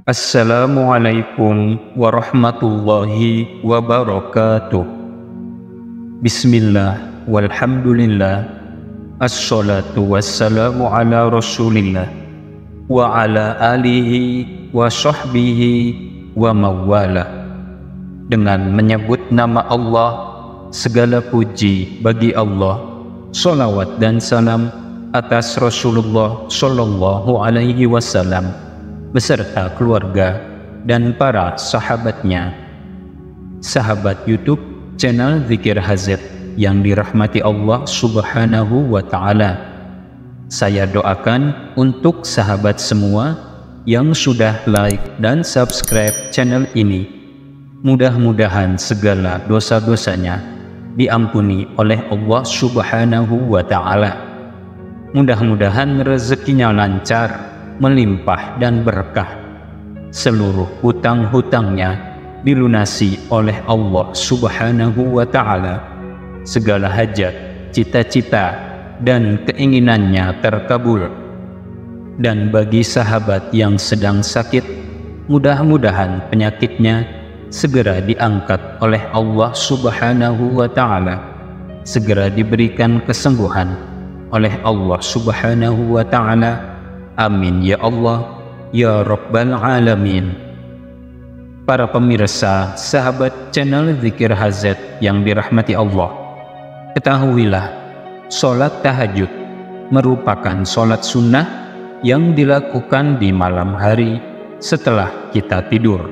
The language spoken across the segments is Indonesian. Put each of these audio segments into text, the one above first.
Assalamualaikum warahmatullahi wabarakatuh. Bismillah walhamdulillah, assalatu wassalamu ala rasulillah wa ala alihi wa sahbihi wa mawala. Dengan menyebut nama Allah, segala puji bagi Allah, salawat dan salam atas Rasulullah sallallahu alaihi wasallam beserta keluarga dan para sahabatnya. Sahabat YouTube channel Zikir Hazet yang dirahmati Allah subhanahu wa ta'ala, saya doakan untuk sahabat semua yang sudah like dan subscribe channel ini, mudah-mudahan segala dosa-dosanya diampuni oleh Allah subhanahu wa ta'ala. Mudah-mudahan rezekinya lancar, melimpah dan berkah. Seluruh hutang-hutangnya dilunasi oleh Allah subhanahu wa ta'ala. Segala hajat, cita-cita dan keinginannya terkabul. Dan bagi sahabat yang sedang sakit, mudah-mudahan penyakitnya segera diangkat oleh Allah subhanahu wa ta'ala, segera diberikan kesembuhan oleh Allah subhanahu wa ta'ala. Amin ya Allah, ya Rabbal Alamin. Para pemirsa, sahabat channel Zikir Hazet yang dirahmati Allah, ketahuilah, sholat tahajud merupakan sholat sunnah yang dilakukan di malam hari setelah kita tidur.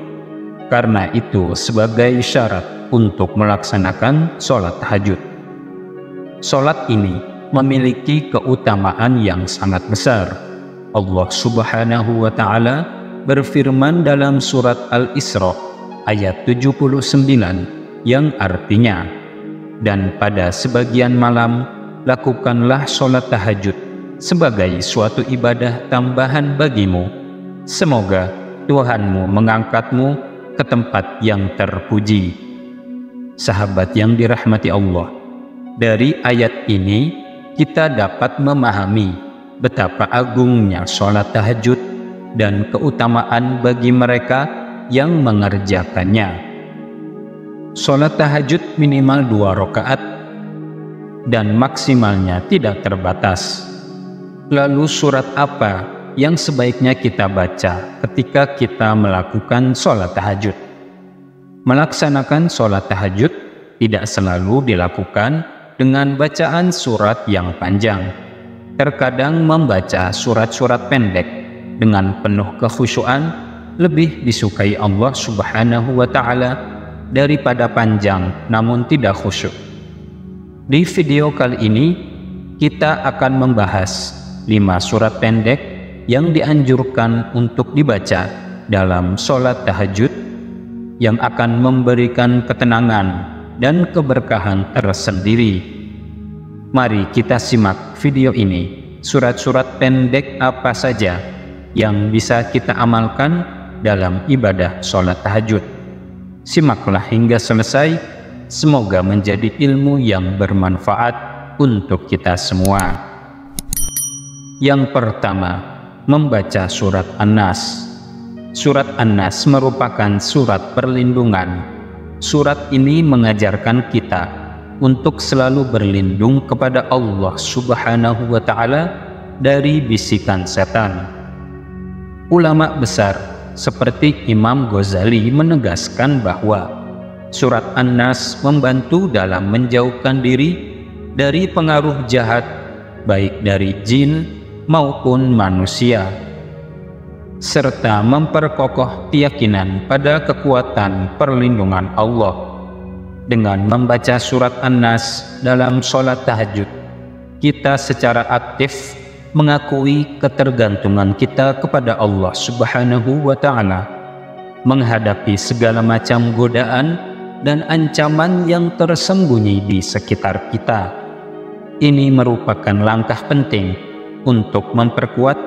Karena itu sebagai syarat untuk melaksanakan sholat tahajud. Sholat ini memiliki keutamaan yang sangat besar. Allah subhanahu wa ta'ala berfirman dalam surat Al-Isra ayat 79 yang artinya, dan pada sebagian malam lakukanlah sholat tahajud sebagai suatu ibadah tambahan bagimu. Semoga Tuhanmu mengangkatmu ke tempat yang terpuji. Sahabat yang dirahmati Allah, dari ayat ini kita dapat memahami betapa agungnya sholat tahajud dan keutamaan bagi mereka yang mengerjakannya. Sholat tahajud minimal 2 rakaat dan maksimalnya tidak terbatas. Lalu surat apa yang sebaiknya kita baca ketika kita melakukan sholat tahajud? Melaksanakan sholat tahajud tidak selalu dilakukan dengan bacaan surat yang panjang. Terkadang membaca surat-surat pendek dengan penuh kekhusyuan lebih disukai Allah subhanahu wa ta'ala daripada panjang namun tidak khusyuk. Di video kali ini kita akan membahas 5 surat pendek yang dianjurkan untuk dibaca dalam sholat tahajud yang akan memberikan ketenangan dan keberkahan tersendiri. Mari kita simak video ini. Surat-surat pendek apa saja yang bisa kita amalkan dalam ibadah sholat tahajud? Simaklah hingga selesai. Semoga menjadi ilmu yang bermanfaat untuk kita semua. Yang pertama, membaca surat An-Nas. Surat An-Nas merupakan surat perlindungan. Surat ini mengajarkan kita untuk selalu berlindung kepada Allah subhanahu wa ta'ala dari bisikan setan. Ulama besar seperti Imam Ghazali menegaskan bahwa surat An-Nas membantu dalam menjauhkan diri dari pengaruh jahat baik dari jin maupun manusia, serta memperkokoh keyakinan pada kekuatan perlindungan Allah. Dengan membaca surat An-Nas dalam sholat tahajud, kita secara aktif mengakui ketergantungan kita kepada Allah subhanahu wa ta'ala, menghadapi segala macam godaan dan ancaman yang tersembunyi di sekitar kita. Ini merupakan langkah penting untuk memperkuat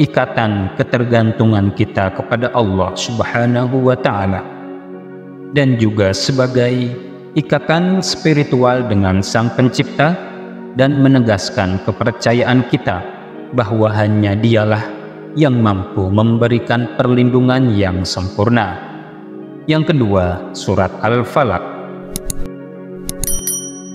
ikatan ketergantungan kita kepada Allah subhanahu wa ta'ala, dan juga sebagai ikatan spiritual dengan Sang Pencipta, dan menegaskan kepercayaan kita bahwa hanya Dialah yang mampu memberikan perlindungan yang sempurna. Yang kedua, surat Al-Falaq.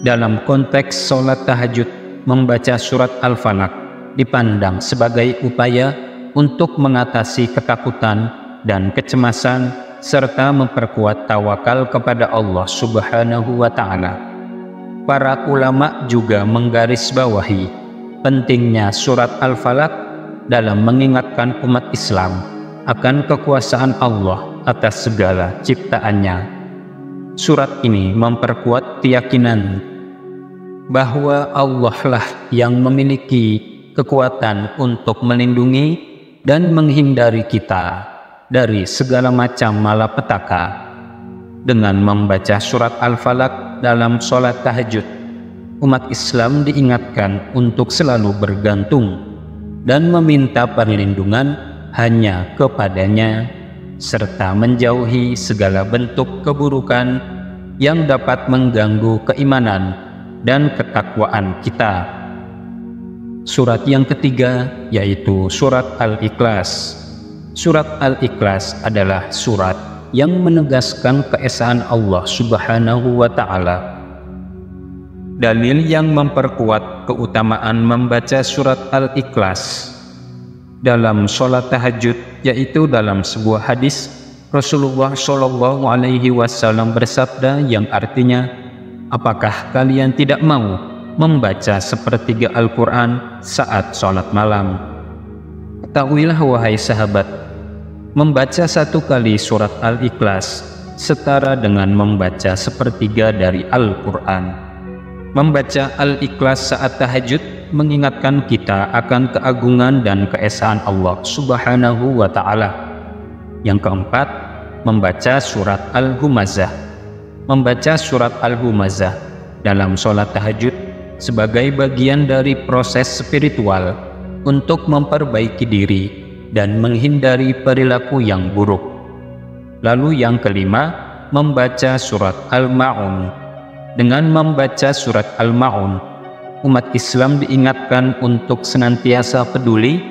Dalam konteks sholat tahajud, membaca surat Al-Falaq dipandang sebagai upaya untuk mengatasi ketakutan dan kecemasan serta memperkuat tawakal kepada Allah Subhanahu wa Ta'ala. Para ulama juga menggarisbawahi pentingnya surat Al-Falaq dalam mengingatkan umat Islam akan kekuasaan Allah atas segala ciptaannya. Surat ini memperkuat keyakinan bahwa Allah lah yang memiliki kekuatan untuk melindungi dan menghindari kita dari segala macam malapetaka. Dengan membaca surat Al-Falaq dalam sholat tahajud, umat Islam diingatkan untuk selalu bergantung dan meminta perlindungan hanya kepadanya, serta menjauhi segala bentuk keburukan yang dapat mengganggu keimanan dan ketakwaan kita. Surat yang ketiga yaitu surat Al-Ikhlas. Surat Al-Ikhlas adalah surat yang menegaskan keesaan Allah Subhanahu wa Ta'ala. Dalil yang memperkuat keutamaan membaca surat Al-Ikhlas dalam sholat tahajud yaitu dalam sebuah hadis Rasulullah Shallallahu Alaihi Wasallam bersabda yang artinya, apakah kalian tidak mau membaca sepertiga Al-Quran saat sholat malam? Ketahuilah wahai sahabat, membaca satu kali surat Al-Ikhlas setara dengan membaca sepertiga dari Al-Quran. Membaca Al-Ikhlas saat tahajud mengingatkan kita akan keagungan dan keesaan Allah Subhanahu wa Ta'ala. Yang keempat, membaca surat Al-Humazah. Membaca surat Al-Humazah dalam sholat tahajud sebagai bagian dari proses spiritual untuk memperbaiki diri dan menghindari perilaku yang buruk. Lalu yang kelima, membaca surat Al-Ma'un. Dengan membaca surat Al-Ma'un, umat Islam diingatkan untuk senantiasa peduli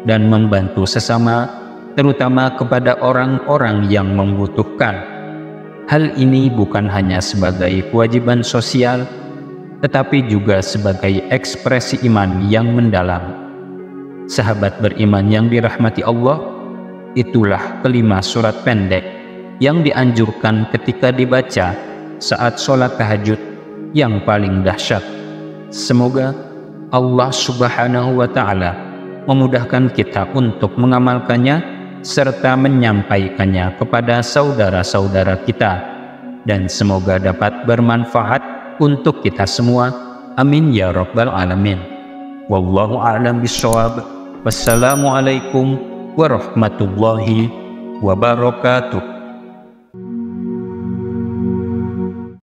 dan membantu sesama, terutama kepada orang-orang yang membutuhkan. Hal ini bukan hanya sebagai kewajiban sosial, tetapi juga sebagai ekspresi iman yang mendalam. Sahabat beriman yang dirahmati Allah, itulah kelima surat pendek yang dianjurkan ketika dibaca saat sholat tahajud yang paling dahsyat. Semoga Allah Subhanahu wa Ta'ala memudahkan kita untuk mengamalkannya serta menyampaikannya kepada saudara-saudara kita, dan semoga dapat bermanfaat untuk kita semua. Amin ya rabbal alamin. Wallahu a'lam bishawab. Wassalamualaikum warahmatullahi wabarakatuh.